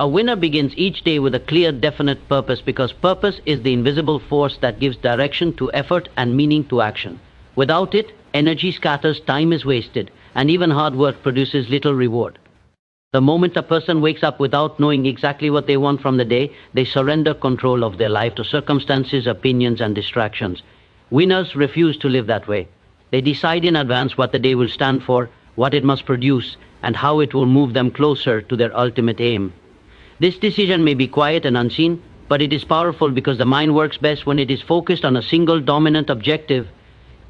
A winner begins each day with a clear, definite purpose because purpose is the invisible force that gives direction to effort and meaning to action. Without it, energy scatters, time is wasted, and even hard work produces little reward. The moment a person wakes up without knowing exactly what they want from the day, they surrender control of their life to circumstances, opinions, and distractions. Winners refuse to live that way. They decide in advance what the day will stand for, what it must produce, and how it will move them closer to their ultimate aim. This decision may be quiet and unseen, but it is powerful because the mind works best when it is focused on a single dominant objective.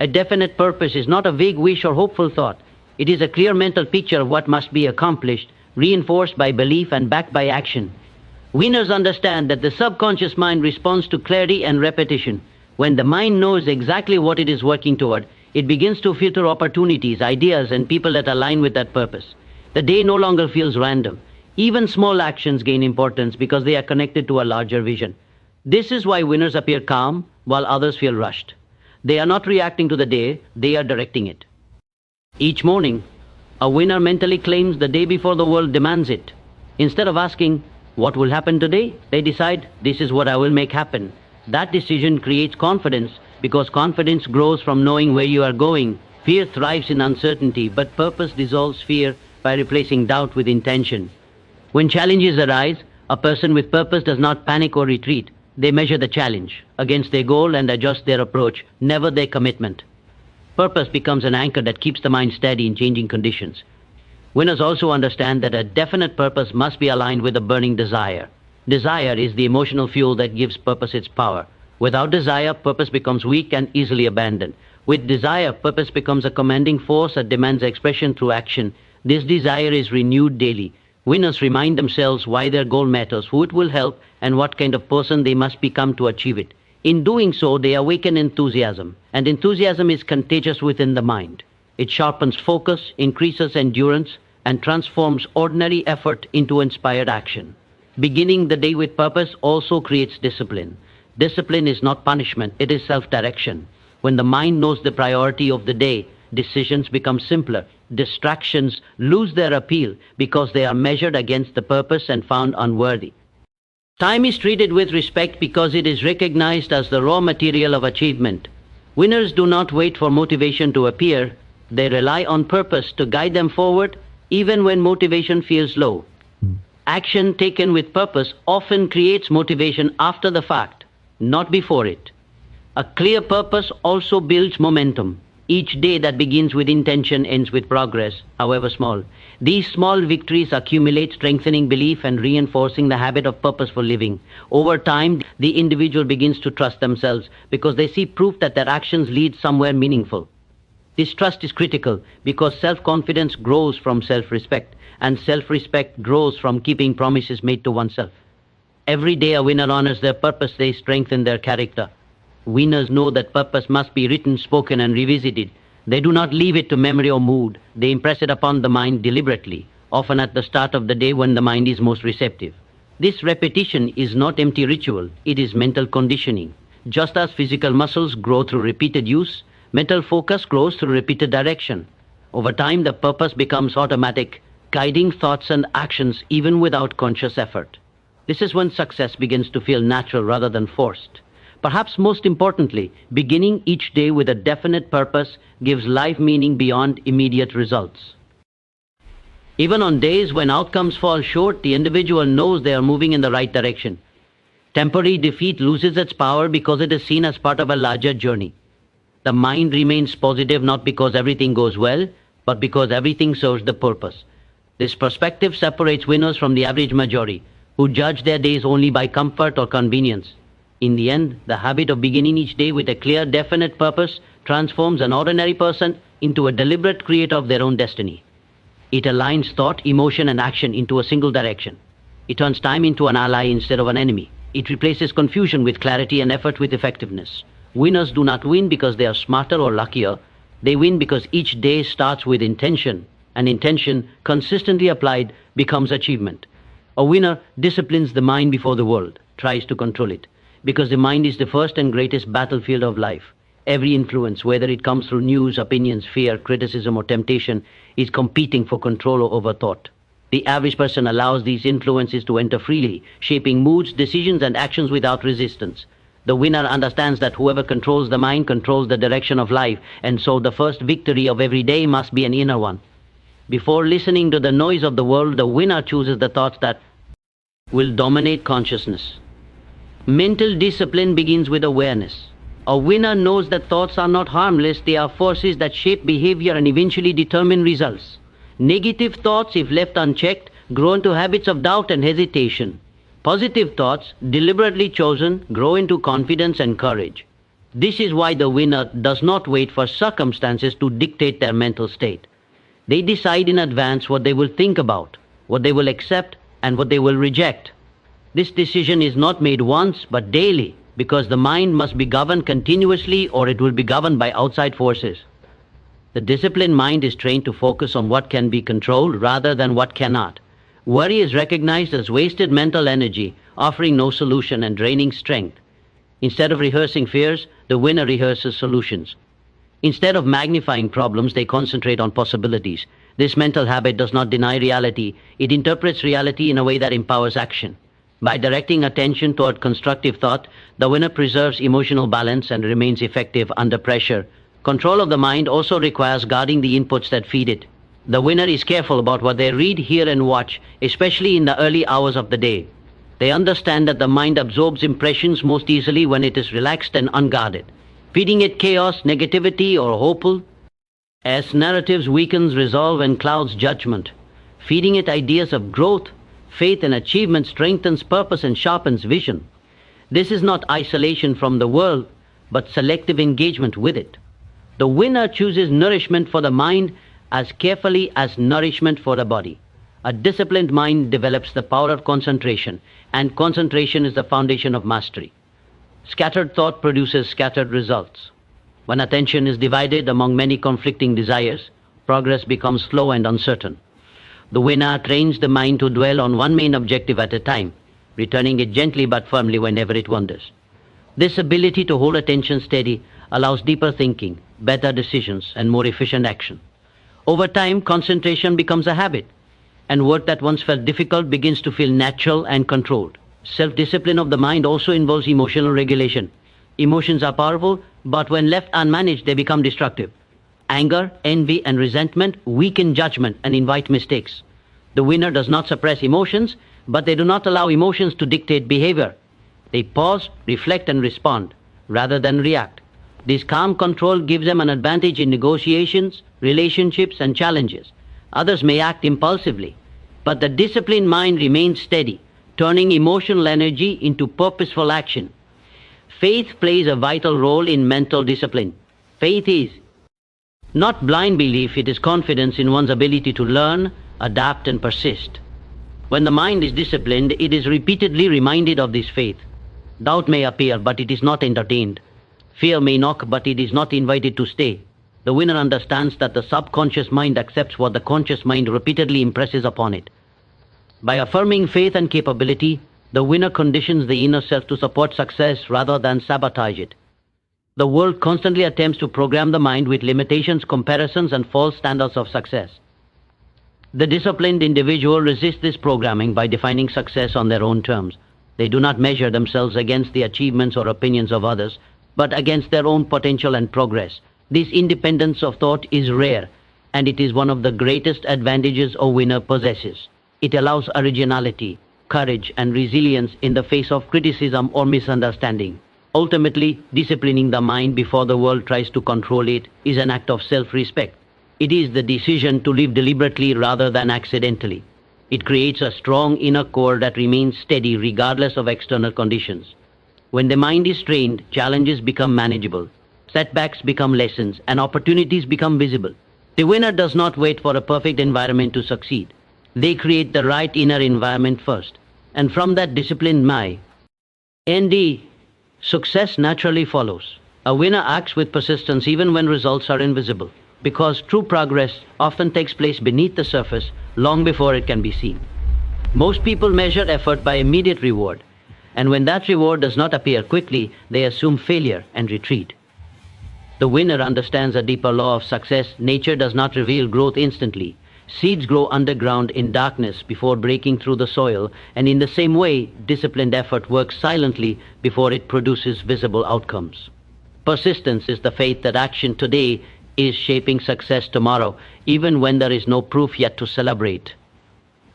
A definite purpose is not a vague wish or hopeful thought. It is a clear mental picture of what must be accomplished, reinforced by belief and backed by action. Winners understand that the subconscious mind responds to clarity and repetition. When the mind knows exactly what it is working toward, it begins to filter opportunities, ideas, and people that align with that purpose. The day no longer feels random. Even small actions gain importance because they are connected to a larger vision. This is why winners appear calm while others feel rushed. They are not reacting to the day, they are directing it. Each morning, a winner mentally claims the day before the world demands it. Instead of asking, what will happen today? They decide, this is what I will make happen. That decision creates confidence because confidence grows from knowing where you are going. Fear thrives in uncertainty, but purpose dissolves fear by replacing doubt with intention. When challenges arise, a person with purpose does not panic or retreat. They measure the challenge against their goal and adjust their approach, never their commitment. Purpose becomes an anchor that keeps the mind steady in changing conditions. Winners also understand that a definite purpose must be aligned with a burning desire. Desire is the emotional fuel that gives purpose its power. Without desire, purpose becomes weak and easily abandoned. With desire, purpose becomes a commanding force that demands expression through action. This desire is renewed daily. Winners remind themselves why their goal matters, who it will help, and what kind of person they must become to achieve it. In doing so, they awaken enthusiasm, and enthusiasm is contagious within the mind. It sharpens focus, increases endurance, and transforms ordinary effort into inspired action. Beginning the day with purpose also creates discipline. Discipline is not punishment, it is self-direction. When the mind knows the priority of the day, decisions become simpler. Distractions lose their appeal because they are measured against the purpose and found unworthy. Time is treated with respect because it is recognized as the raw material of achievement. Winners do not wait for motivation to appear. They rely on purpose to guide them forward even when motivation feels low. Action taken with purpose often creates motivation after the fact, not before it. A clear purpose also builds momentum. Each day that begins with intention ends with progress, however small. These small victories accumulate, strengthening belief and reinforcing the habit of purposeful living. Over time, the individual begins to trust themselves because they see proof that their actions lead somewhere meaningful. This trust is critical because self-confidence grows from self-respect, and self-respect grows from keeping promises made to oneself. Every day a winner honors their purpose, they strengthen their character. Winners know that purpose must be written, spoken, and revisited. They do not leave it to memory or mood. They impress it upon the mind deliberately, often at the start of the day when the mind is most receptive. This repetition is not empty ritual, it is mental conditioning. Just as physical muscles grow through repeated use, mental focus grows through repeated direction. Over time, the purpose becomes automatic, guiding thoughts and actions even without conscious effort. This is when success begins to feel natural rather than forced. Perhaps most importantly, beginning each day with a definite purpose gives life meaning beyond immediate results. Even on days when outcomes fall short, the individual knows they are moving in the right direction. Temporary defeat loses its power because it is seen as part of a larger journey. The mind remains positive not because everything goes well, but because everything serves the purpose. This perspective separates winners from the average majority, who judge their days only by comfort or convenience. In the end, the habit of beginning each day with a clear, definite purpose transforms an ordinary person into a deliberate creator of their own destiny. It aligns thought, emotion, and action into a single direction. It turns time into an ally instead of an enemy. It replaces confusion with clarity and effort with effectiveness. Winners do not win because they are smarter or luckier. They win because each day starts with intention, and intention, consistently applied, becomes achievement. A winner disciplines the mind before the world tries to control it, because the mind is the first and greatest battlefield of life. Every influence, whether it comes through news, opinions, fear, criticism, or temptation, is competing for control over thought. The average person allows these influences to enter freely, shaping moods, decisions, and actions without resistance. The winner understands that whoever controls the mind controls the direction of life, and so the first victory of every day must be an inner one. Before listening to the noise of the world, the winner chooses the thoughts that will dominate consciousness. Mental discipline begins with awareness. A winner knows that thoughts are not harmless, they are forces that shape behavior and eventually determine results. Negative thoughts, if left unchecked, grow into habits of doubt and hesitation. Positive thoughts, deliberately chosen, grow into confidence and courage. This is why the winner does not wait for circumstances to dictate their mental state. They decide in advance what they will think about, what they will accept, and what they will reject. This decision is not made once, but daily, because the mind must be governed continuously or it will be governed by outside forces. The disciplined mind is trained to focus on what can be controlled rather than what cannot. Worry is recognized as wasted mental energy, offering no solution and draining strength. Instead of rehearsing fears, the winner rehearses solutions. Instead of magnifying problems, they concentrate on possibilities. This mental habit does not deny reality, it interprets reality in a way that empowers action. By directing attention toward constructive thought, the winner preserves emotional balance and remains effective under pressure. Control of the mind also requires guarding the inputs that feed it. The winner is careful about what they read, hear, and watch, especially in the early hours of the day. They understand that the mind absorbs impressions most easily when it is relaxed and unguarded. Feeding it chaos, negativity, or hopeful as narratives weakens resolve and clouds judgment. Feeding it ideas of growth, faith, and achievement strengthens purpose and sharpens vision. This is not isolation from the world, but selective engagement with it. The winner chooses nourishment for the mind as carefully as nourishment for the body. A disciplined mind develops the power of concentration, and concentration is the foundation of mastery. Scattered thought produces scattered results. When attention is divided among many conflicting desires, progress becomes slow and uncertain. The winner trains the mind to dwell on one main objective at a time, returning it gently but firmly whenever it wanders. This ability to hold attention steady allows deeper thinking, better decisions, and more efficient action. Over time, concentration becomes a habit, and work that once felt difficult begins to feel natural and controlled. Self-discipline of the mind also involves emotional regulation. Emotions are powerful, but when left unmanaged, they become destructive. Anger, envy, and resentment weaken judgment and invite mistakes. The winner does not suppress emotions, but they do not allow emotions to dictate behavior. They pause, reflect, and respond, rather than react. This calm control gives them an advantage in negotiations, relationships, and challenges. Others may act impulsively, but the disciplined mind remains steady, turning emotional energy into purposeful action. Faith plays a vital role in mental discipline. Faith is not blind belief, it is confidence in one's ability to learn, adapt, and persist. When the mind is disciplined, it is repeatedly reminded of this faith. Doubt may appear, but it is not entertained. Fear may knock, but it is not invited to stay. The winner understands that the subconscious mind accepts what the conscious mind repeatedly impresses upon it. By affirming faith and capability, the winner conditions the inner self to support success rather than sabotage it. The world constantly attempts to program the mind with limitations, comparisons, and false standards of success. The disciplined individual resists this programming by defining success on their own terms. They do not measure themselves against the achievements or opinions of others, but against their own potential and progress. This independence of thought is rare, and it is one of the greatest advantages a winner possesses. It allows originality, courage, and resilience in the face of criticism or misunderstanding. Ultimately, disciplining the mind before the world tries to control it is an act of self-respect. It is the decision to live deliberately rather than accidentally. It creates a strong inner core that remains steady regardless of external conditions. When the mind is trained, challenges become manageable, setbacks become lessons, and opportunities become visible. The winner does not wait for a perfect environment to succeed. They create the right inner environment first, and from that disciplined mind, success naturally follows. A winner acts with persistence even when results are invisible, because true progress often takes place beneath the surface long before it can be seen. Most people measure effort by immediate reward, and when that reward does not appear quickly, they assume failure and retreat. The winner understands a deeper law of success. Nature does not reveal growth instantly. Seeds grow underground in darkness before breaking through the soil, and in the same way, disciplined effort works silently before it produces visible outcomes. Persistence is the faith that action today is shaping success tomorrow, even when there is no proof yet to celebrate.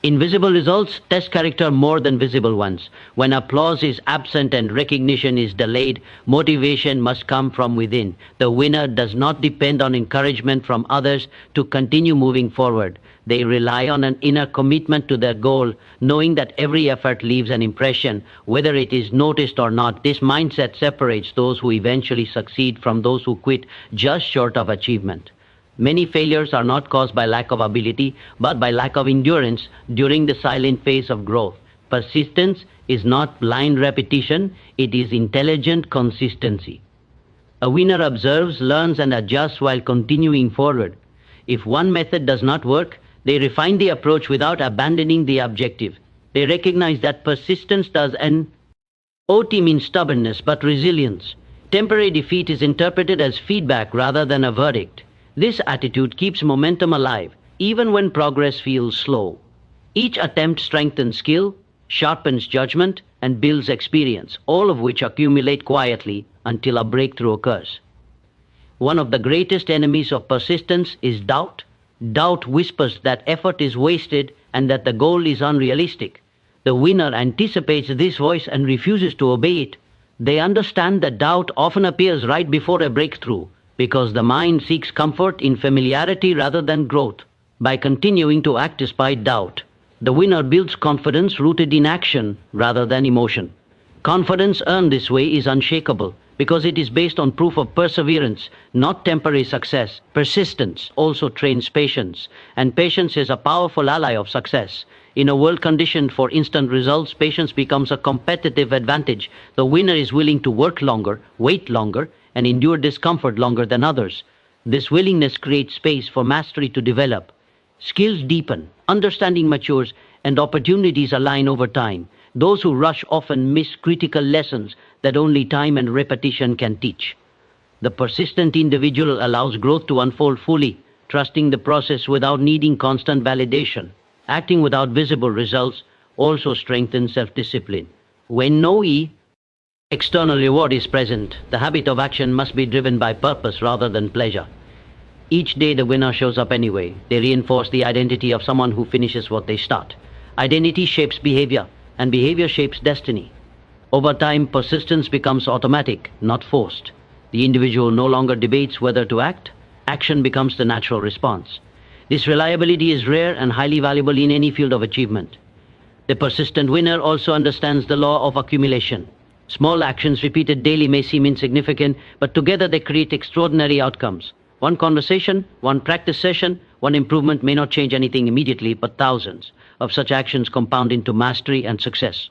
Invisible results test character more than visible ones. When applause is absent and recognition is delayed, motivation must come from within. The winner does not depend on encouragement from others to continue moving forward. They rely on an inner commitment to their goal, knowing that every effort leaves an impression, whether it is noticed or not. This mindset separates those who eventually succeed from those who quit just short of achievement. Many failures are not caused by lack of ability, but by lack of endurance during the silent phase of growth. Persistence is not blind repetition, it is intelligent consistency. A winner observes, learns, and adjusts while continuing forward. If one method does not work, they refine the approach without abandoning the objective. They recognize that persistence does an OT means stubbornness, but resilience. Temporary defeat is interpreted as feedback rather than a verdict. This attitude keeps momentum alive, even when progress feels slow. Each attempt strengthens skill, sharpens judgment, and builds experience, all of which accumulate quietly until a breakthrough occurs. One of the greatest enemies of persistence is doubt. Doubt whispers that effort is wasted and that the goal is unrealistic. The winner anticipates this voice and refuses to obey it. They understand that doubt often appears right before a breakthrough, because the mind seeks comfort in familiarity rather than growth. By continuing to act despite doubt, the winner builds confidence rooted in action rather than emotion. Confidence earned this way is unshakable because it is based on proof of perseverance, not temporary success. Persistence also trains patience, and patience is a powerful ally of success. In a world conditioned for instant results, patience becomes a competitive advantage. The winner is willing to work longer, wait longer, and endure discomfort longer than others. This willingness creates space for mastery to develop. Skills deepen, understanding matures, and opportunities align over time. Those who rush often miss critical lessons that only time and repetition can teach. The persistent individual allows growth to unfold fully, trusting the process without needing constant validation. Acting without visible results also strengthens self-discipline. When no external reward is present, the habit of action must be driven by purpose rather than pleasure. Each day the winner shows up anyway. They reinforce the identity of someone who finishes what they start. Identity shapes behavior, and behavior shapes destiny. Over time, persistence becomes automatic, not forced. The individual no longer debates whether to act. Action becomes the natural response. This reliability is rare and highly valuable in any field of achievement. The persistent winner also understands the law of accumulation. Small actions repeated daily may seem insignificant, but together they create extraordinary outcomes. One conversation, one practice session, one improvement may not change anything immediately, but thousands of such actions compound into mastery and success.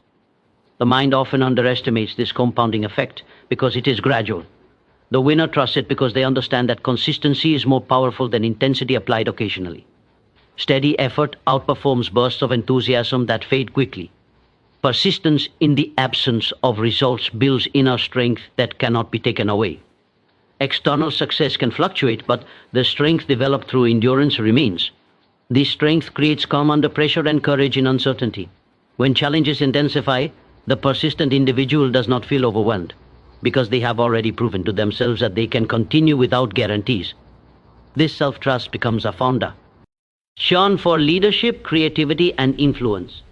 The mind often underestimates this compounding effect because it is gradual. The winner trusts it because they understand that consistency is more powerful than intensity applied occasionally. Steady effort outperforms bursts of enthusiasm that fade quickly. Persistence in the absence of results builds inner strength that cannot be taken away. External success can fluctuate, but the strength developed through endurance remains. This strength creates calm under pressure and courage in uncertainty. When challenges intensify, the persistent individual does not feel overwhelmed, because they have already proven to themselves that they can continue without guarantees. This self-trust becomes a founder, shone for leadership, creativity, and influence.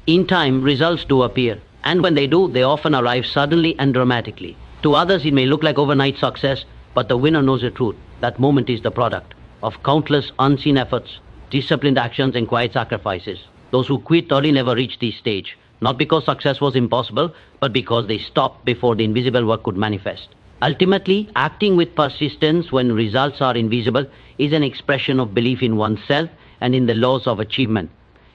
In time, results do appear, and when they do, they often arrive suddenly and dramatically. To others, it may look like overnight success, but the winner knows the truth. That moment is the product of countless unseen efforts, disciplined actions, and quiet sacrifices. Those who quit early never reach this stage, not because success was impossible, but because they stopped before the invisible work could manifest. Ultimately, acting with persistence when results are invisible is an expression of belief in oneself and in the laws of achievement.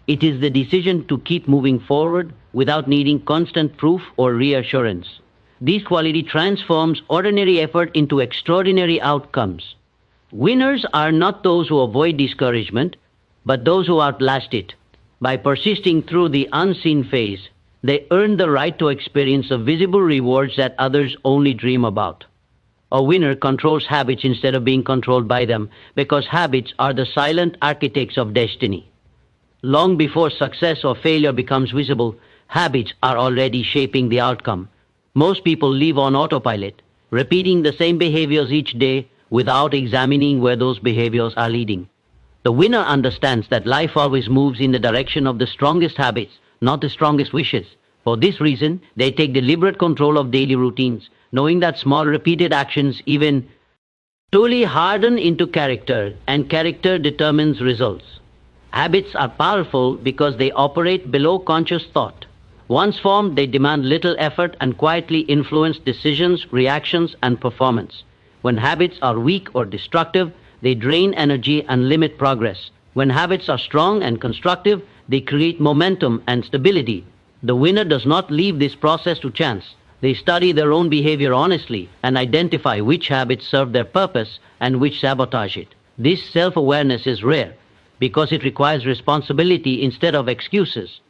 It is the decision to keep moving forward without needing constant proof or reassurance. This quality transforms ordinary effort into extraordinary outcomes. Winners are not those who avoid discouragement, but those who outlast it. By persisting through the unseen phase, they earn the right to experience the visible rewards that others only dream about. A winner controls habits instead of being controlled by them, because habits are the silent architects of destiny. Long before success or failure becomes visible, habits are already shaping the outcome. Most people live on autopilot, repeating the same behaviors each day without examining where those behaviors are leading. The winner understands that life always moves in the direction of the strongest habits, not the strongest wishes. For this reason, they take deliberate control of daily routines, knowing that small repeated actions even truly harden into character, and character determines results. Habits are powerful because they operate below conscious thought. Once formed, they demand little effort and quietly influence decisions, reactions, and performance. When habits are weak or destructive, they drain energy and limit progress. When habits are strong and constructive, they create momentum and stability. The winner does not leave this process to chance. They study their own behavior honestly and identify which habits serve their purpose and which sabotage it. This self-awareness is rare because it requires responsibility instead of excuses.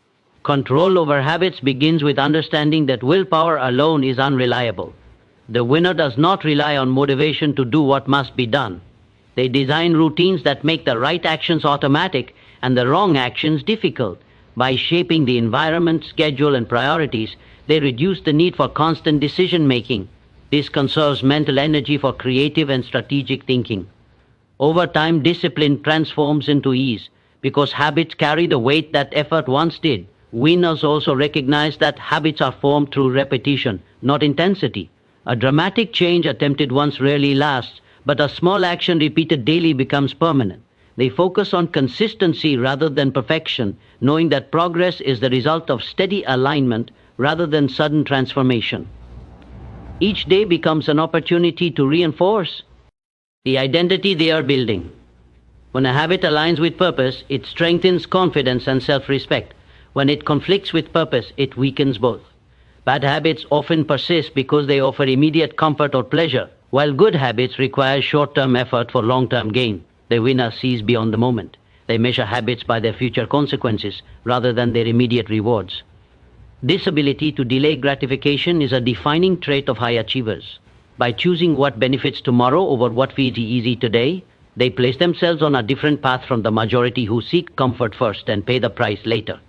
Control over habits begins with understanding that willpower alone is unreliable. The winner does not rely on motivation to do what must be done. They design routines that make the right actions automatic and the wrong actions difficult. By shaping the environment, schedule, and priorities, they reduce the need for constant decision-making. This conserves mental energy for creative and strategic thinking. Over time, discipline transforms into ease because habits carry the weight that effort once did. Winners also recognize that habits are formed through repetition, not intensity. A dramatic change attempted once rarely lasts, but a small action repeated daily becomes permanent. They focus on consistency rather than perfection, knowing that progress is the result of steady alignment rather than sudden transformation. Each day becomes an opportunity to reinforce the identity they are building. When a habit aligns with purpose, it strengthens confidence and self-respect. When it conflicts with purpose, it weakens both. Bad habits often persist because they offer immediate comfort or pleasure, while good habits require short-term effort for long-term gain. The winner sees beyond the moment. They measure habits by their future consequences rather than their immediate rewards. This ability to delay gratification is a defining trait of high achievers. By choosing what benefits tomorrow over what feels easy today, they place themselves on a different path from the majority who seek comfort first and pay the price later.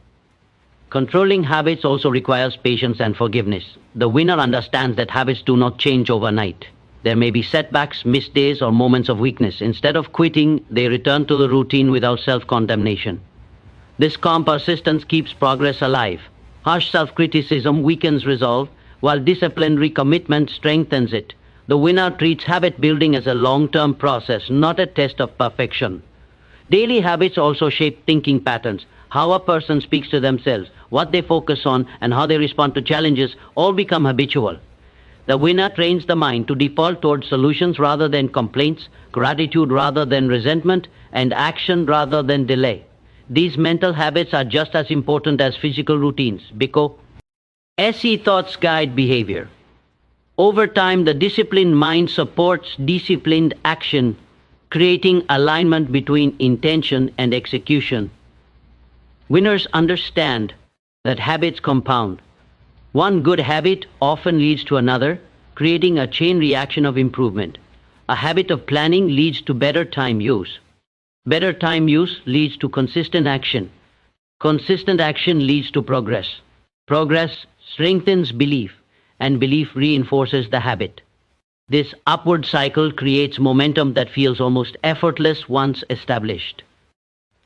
Controlling habits also requires patience and forgiveness. The winner understands that habits do not change overnight. There may be setbacks, missed days, or moments of weakness. Instead of quitting, they return to the routine without self-condemnation. This calm persistence keeps progress alive. Harsh self-criticism weakens resolve, while disciplined recommitment strengthens it. The winner treats habit building as a long-term process, not a test of perfection. Daily habits also shape thinking patterns. How a person speaks to themselves, what they focus on, and how they respond to challenges all become habitual. The winner trains the mind to default towards solutions rather than complaints, gratitude rather than resentment, and action rather than delay. These mental habits are just as important as physical routines because SE thoughts guide behavior. Over time, the disciplined mind supports disciplined action, creating alignment between intention and execution. Winners understand that habits compound. One good habit often leads to another, creating a chain reaction of improvement. A habit of planning leads to better time use. Better time use leads to consistent action. Consistent action leads to progress. Progress strengthens belief, and belief reinforces the habit. This upward cycle creates momentum that feels almost effortless once established.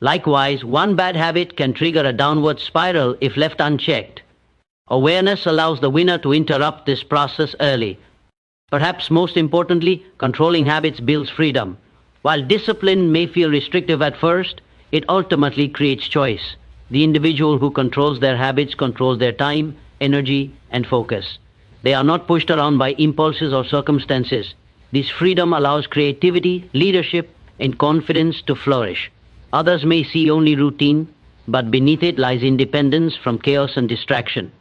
Likewise, one bad habit can trigger a downward spiral if left unchecked. Awareness allows the winner to interrupt this process early. Perhaps most importantly, controlling habits builds freedom. While discipline may feel restrictive at first, it ultimately creates choice. The individual who controls their habits controls their time, energy, and focus. They are not pushed around by impulses or circumstances. This freedom allows creativity, leadership, and confidence to flourish. Others may see only routine, but beneath it lies independence from chaos and distraction.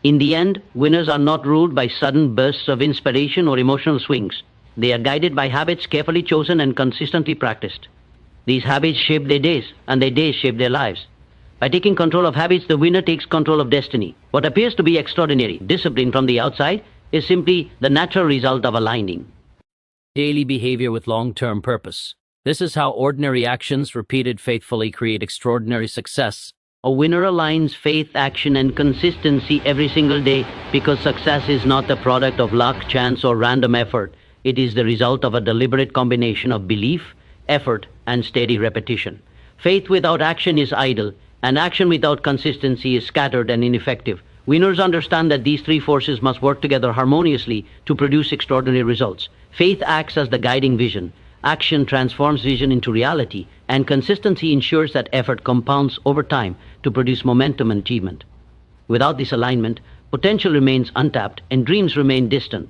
In the end, winners are not ruled by sudden bursts of inspiration or emotional swings. They are guided by habits carefully chosen and consistently practiced. These habits shape their days, and their days shape their lives. By taking control of habits, the winner takes control of destiny. What appears to be extraordinary discipline from the outside is simply the natural result of aligning. daily behavior with long-term purpose. This is how ordinary actions repeated faithfully create extraordinary success. A winner aligns faith, action, and consistency every single day because success is not the product of luck, chance, or random effort. It is the result of a deliberate combination of belief, effort, and steady repetition. Faith without action is idle, and action without consistency is scattered and ineffective. Winners understand that these three forces must work together harmoniously to produce extraordinary results. Faith acts as the guiding vision. Action transforms vision into reality, and consistency ensures that effort compounds over time to produce momentum and achievement. Without this alignment, potential remains untapped and dreams remain distant.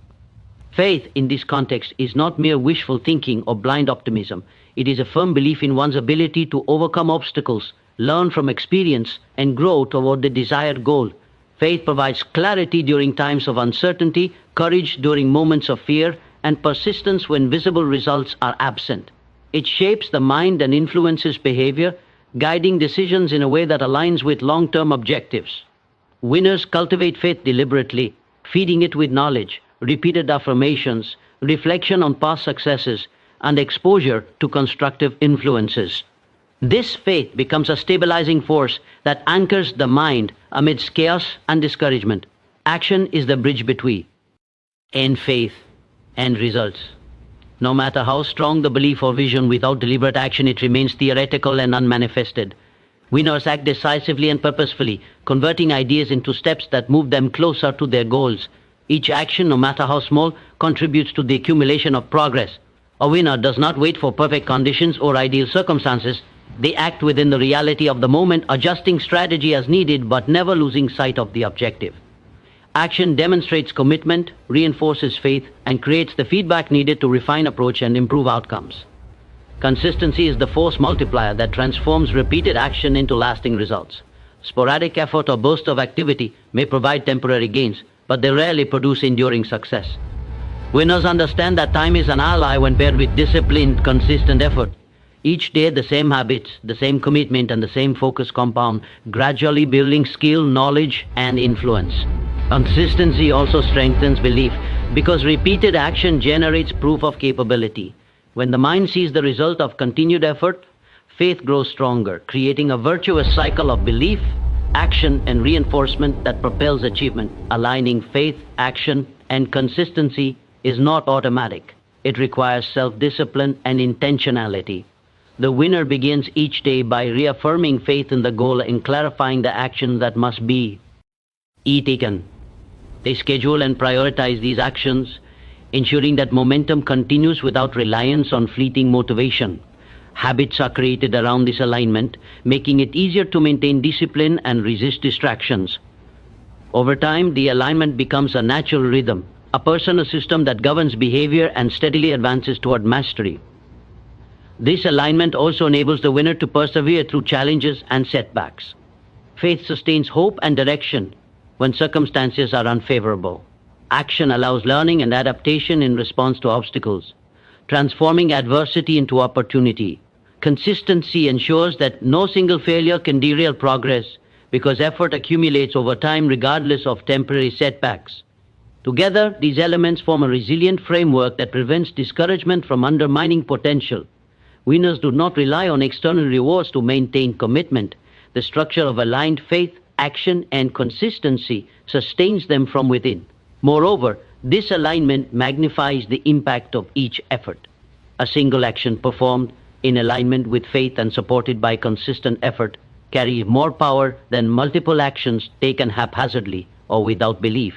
Faith in this context is not mere wishful thinking or blind optimism. It is a firm belief in one's ability to overcome obstacles, learn from experience, and grow toward the desired goal. Faith provides clarity during times of uncertainty, courage during moments of fear, and persistence when visible results are absent. It shapes the mind and influences behavior, guiding decisions in a way that aligns with long-term objectives. Winners cultivate faith deliberately, feeding it with knowledge, repeated affirmations, reflection on past successes, and exposure to constructive influences. This faith becomes a stabilizing force that anchors the mind amidst chaos and discouragement. Action is the bridge between faith and results. No matter how strong the belief or vision, without deliberate action it remains theoretical and unmanifested. Winners act decisively and purposefully, converting ideas into steps that move them closer to their goals. Each action, no matter how small, contributes to the accumulation of progress. A winner does not wait for perfect conditions or ideal circumstances. They act within the reality of the moment, adjusting strategy as needed but never losing sight of the objective. Action demonstrates commitment, reinforces faith, and creates the feedback needed to refine approach and improve outcomes. Consistency is the force multiplier that transforms repeated action into lasting results. Sporadic effort or bursts of activity may provide temporary gains, but they rarely produce enduring success. Winners understand that time is an ally when paired with disciplined, consistent effort. Each day, the same habits, the same commitment, and the same focus compound, gradually building skill, knowledge, and influence. Consistency also strengthens belief because repeated action generates proof of capability. When the mind sees the result of continued effort, faith grows stronger, creating a virtuous cycle of belief, action, and reinforcement that propels achievement. Aligning faith, action, and consistency is not automatic. It requires self-discipline and intentionality. The winner begins each day by reaffirming faith in the goal and clarifying the action that must be taken. They schedule and prioritize these actions, ensuring that momentum continues without reliance on fleeting motivation. Habits are created around this alignment, making it easier to maintain discipline and resist distractions. Over time, the alignment becomes a natural rhythm, a personal system that governs behavior and steadily advances toward mastery. This alignment also enables the winner to persevere through challenges and setbacks. Faith sustains hope and direction when circumstances are unfavorable. Action allows learning and adaptation in response to obstacles, transforming adversity into opportunity. Consistency ensures that no single failure can derail progress because effort accumulates over time regardless of temporary setbacks. Together, these elements form a resilient framework that prevents discouragement from undermining potential. Winners do not rely on external rewards to maintain commitment. The structure of aligned faith, action, and consistency sustains them from within. Moreover, this alignment magnifies the impact of each effort. A single action performed in alignment with faith and supported by consistent effort carries more power than multiple actions taken haphazardly or without belief.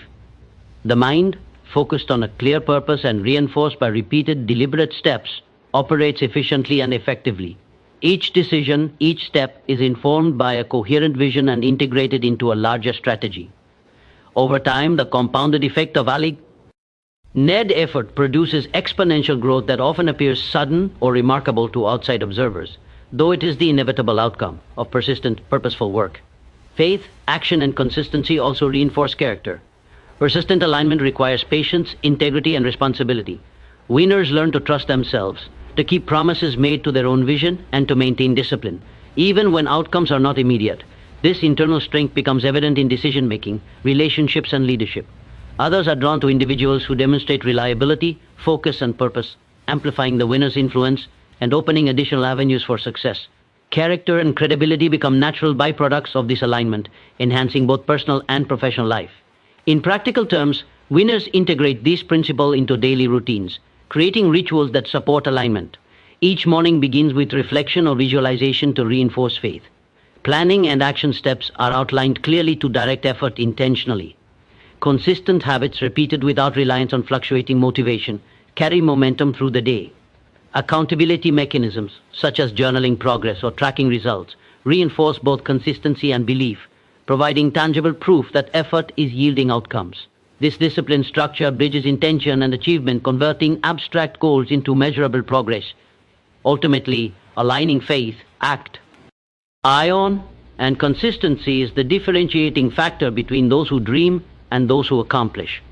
The mind, focused on a clear purpose and reinforced by repeated deliberate steps, operates efficiently and effectively. Each decision, each step is informed by a coherent vision and integrated into a larger strategy. Over time, the compounded effect of net effort produces exponential growth that often appears sudden or remarkable to outside observers, though it is the inevitable outcome of persistent, purposeful work. Faith, action, and consistency also reinforce character. Persistent alignment requires patience, integrity, and responsibility. Winners learn to trust themselves, to keep promises made to their own vision, and to maintain discipline, even when outcomes are not immediate. This internal strength becomes evident in decision-making, relationships, and leadership. Others are drawn to individuals who demonstrate reliability, focus, and purpose, amplifying the winner's influence and opening additional avenues for success. Character and credibility become natural byproducts of this alignment, enhancing both personal and professional life. In practical terms, winners integrate these principles into daily routines, creating rituals that support alignment. Each morning begins with reflection or visualization to reinforce faith. Planning and action steps are outlined clearly to direct effort intentionally. Consistent habits repeated without reliance on fluctuating motivation carry momentum through the day. Accountability mechanisms, such as journaling progress or tracking results, reinforce both consistency and belief, providing tangible proof that effort is yielding outcomes. This disciplined structure bridges intention and achievement, converting abstract goals into measurable progress, ultimately aligning faith, act, ion, and consistency is the differentiating factor between those who dream and those who accomplish.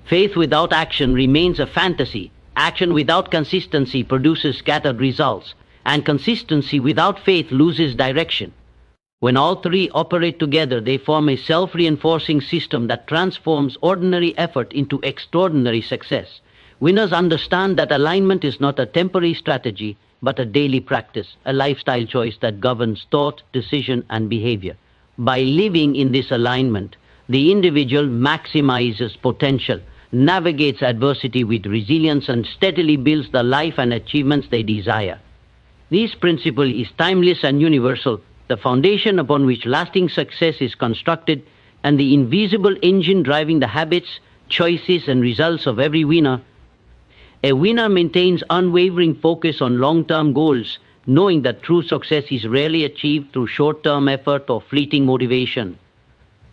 Faith without action remains a fantasy. Action without consistency produces scattered results, and consistency without faith loses direction. When all three operate together, they form a self-reinforcing system that transforms ordinary effort into extraordinary success. Winners understand that alignment is not a temporary strategy, but a daily practice, a lifestyle choice that governs thought, decision, and behavior. By living in this alignment, the individual maximizes potential, navigates adversity with resilience, and steadily builds the life and achievements they desire. This principle is timeless and universal, the foundation upon which lasting success is constructed, and the invisible engine driving the habits, choices, and results of every winner. A winner maintains unwavering focus on long-term goals, knowing that true success is rarely achieved through short-term effort or fleeting motivation.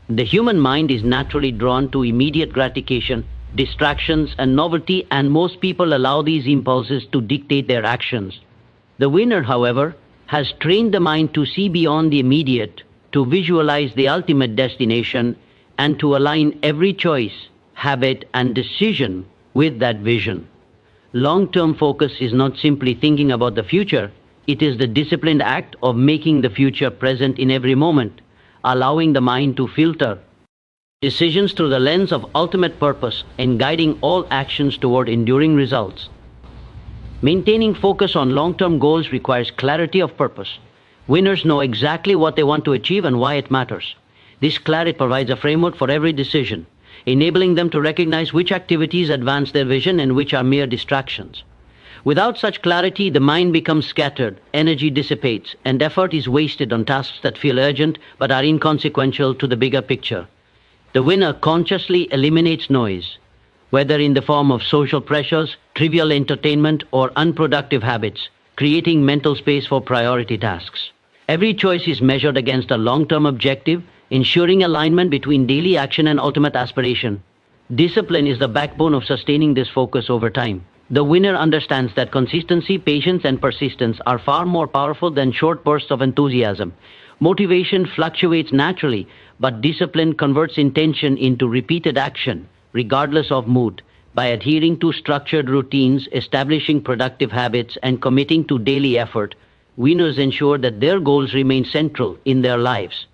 The human mind is naturally drawn to immediate gratification, distractions, and novelty, and most people allow these impulses to dictate their actions. The winner, however, has trained the mind to see beyond the immediate, to visualize the ultimate destination, and to align every choice, habit, and decision with that vision. Long-term focus is not simply thinking about the future, it is the disciplined act of making the future present in every moment, allowing the mind to filter decisions through the lens of ultimate purpose and guiding all actions toward enduring results. Maintaining focus on long-term goals requires clarity of purpose. Winners know exactly what they want to achieve and why it matters. This clarity provides a framework for every decision, enabling them to recognize which activities advance their vision and which are mere distractions. Without such clarity, the mind becomes scattered, energy dissipates, and effort is wasted on tasks that feel urgent but are inconsequential to the bigger picture. The winner consciously eliminates noise, whether in the form of social pressures, trivial entertainment, or unproductive habits, creating mental space for priority tasks. Every choice is measured against a long-term objective, ensuring alignment between daily action and ultimate aspiration. Discipline is the backbone of sustaining this focus over time. The winner understands that consistency, patience, and persistence are far more powerful than short bursts of enthusiasm. Motivation fluctuates naturally, but discipline converts intention into repeated action, regardless of mood. By adhering to structured routines, establishing productive habits, and committing to daily effort, winners ensure that their goals remain central in their lives.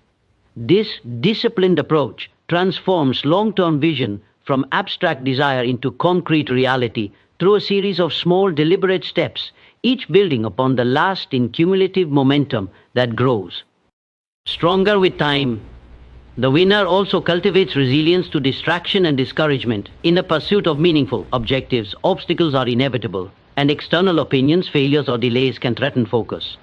This disciplined approach transforms long-term vision from abstract desire into concrete reality through a series of small, deliberate steps, each building upon the lasting cumulative momentum that grows. Stronger with time, the winner also cultivates resilience to distraction and discouragement. In the pursuit of meaningful objectives, obstacles are inevitable, and external opinions, failures, or delays can threaten focus.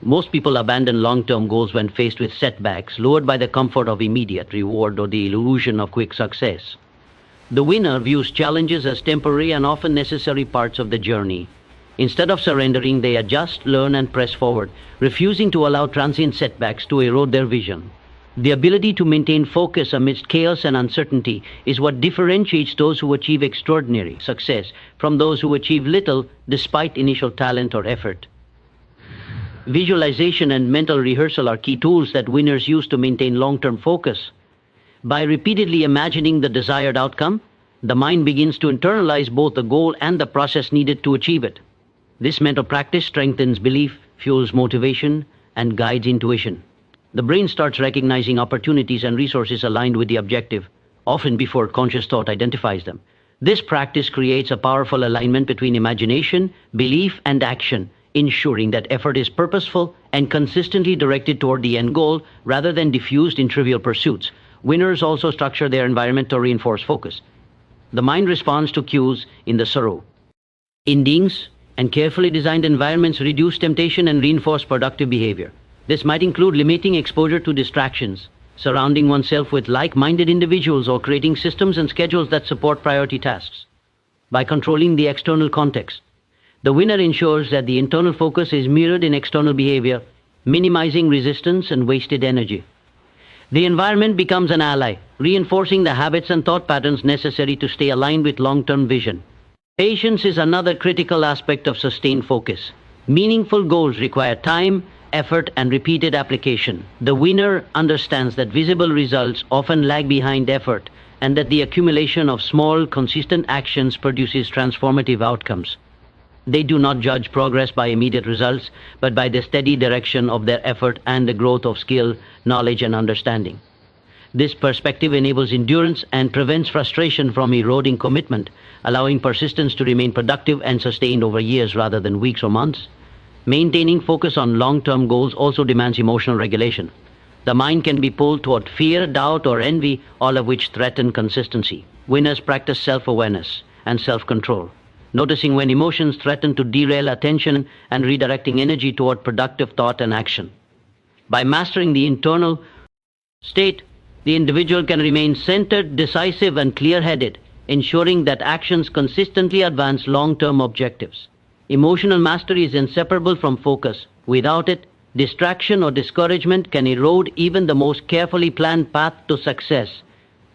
Most people abandon long-term goals when faced with setbacks, lured by the comfort of immediate reward or the illusion of quick success. The winner views challenges as temporary and often necessary parts of the journey. Instead of surrendering, they adjust, learn, and press forward, refusing to allow transient setbacks to erode their vision. The ability to maintain focus amidst chaos and uncertainty is what differentiates those who achieve extraordinary success from those who achieve little despite initial talent or effort. Visualization and mental rehearsal are key tools that winners use to maintain long-term focus. By repeatedly imagining the desired outcome, the mind begins to internalize both the goal and the process needed to achieve it. This mental practice strengthens belief, fuels motivation, and guides intuition. The brain starts recognizing opportunities and resources aligned with the objective, often before conscious thought identifies them. This practice creates a powerful alignment between imagination, belief, and action, ensuring that effort is purposeful and consistently directed toward the end goal rather than diffused in trivial pursuits. Winners also structure their environment to reinforce focus. The mind responds to cues in the sorrow. Endings and carefully designed environments reduce temptation and reinforce productive behavior. This might include limiting exposure to distractions, surrounding oneself with like-minded individuals, or creating systems and schedules that support priority tasks. By controlling the external context, the winner ensures that the internal focus is mirrored in external behavior, minimizing resistance and wasted energy. The environment becomes an ally, reinforcing the habits and thought patterns necessary to stay aligned with long-term vision. Patience is another critical aspect of sustained focus. Meaningful goals require time, effort, and repeated application. The winner understands that visible results often lag behind effort, and that the accumulation of small, consistent actions produces transformative outcomes. They do not judge progress by immediate results, but by the steady direction of their effort and the growth of skill, knowledge, and understanding. This perspective enables endurance and prevents frustration from eroding commitment, allowing persistence to remain productive and sustained over years rather than weeks or months. Maintaining focus on long-term goals also demands emotional regulation. The mind can be pulled toward fear, doubt, or envy, all of which threaten consistency. Winners practice self-awareness and self-control, noticing when emotions threaten to derail attention and redirecting energy toward productive thought and action. By mastering the internal state, the individual can remain centered, decisive, and clear-headed, ensuring that actions consistently advance long-term objectives. Emotional mastery is inseparable from focus. Without it, distraction or discouragement can erode even the most carefully planned path to success.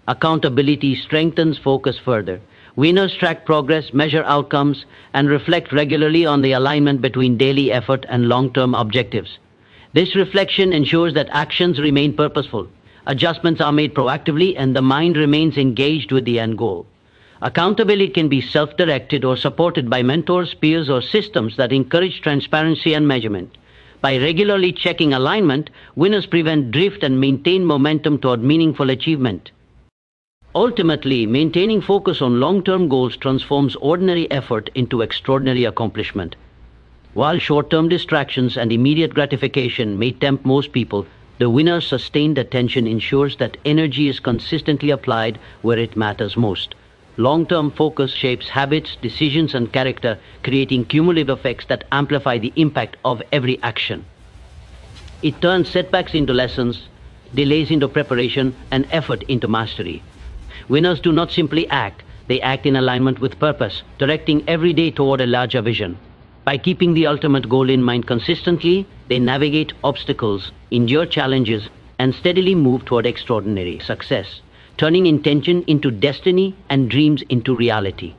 Accountability strengthens focus further. Winners track progress, measure outcomes, and reflect regularly on the alignment between daily effort and long-term objectives. This reflection ensures that actions remain purposeful, adjustments are made proactively, and the mind remains engaged with the end goal. Accountability can be self-directed or supported by mentors, peers, or systems that encourage transparency and measurement. By regularly checking alignment, winners prevent drift and maintain momentum toward meaningful achievement. Ultimately, maintaining focus on long-term goals transforms ordinary effort into extraordinary accomplishment. While short-term distractions and immediate gratification may tempt most people, the winner's sustained attention ensures that energy is consistently applied where it matters most. Long-term focus shapes habits, decisions, and character, creating cumulative effects that amplify the impact of every action. It turns setbacks into lessons, delays into preparation, and effort into mastery. Winners do not simply act, they act in alignment with purpose, directing every day toward a larger vision. By keeping the ultimate goal in mind consistently, they navigate obstacles, endure challenges, and steadily move toward extraordinary success, turning intention into destiny and dreams into reality.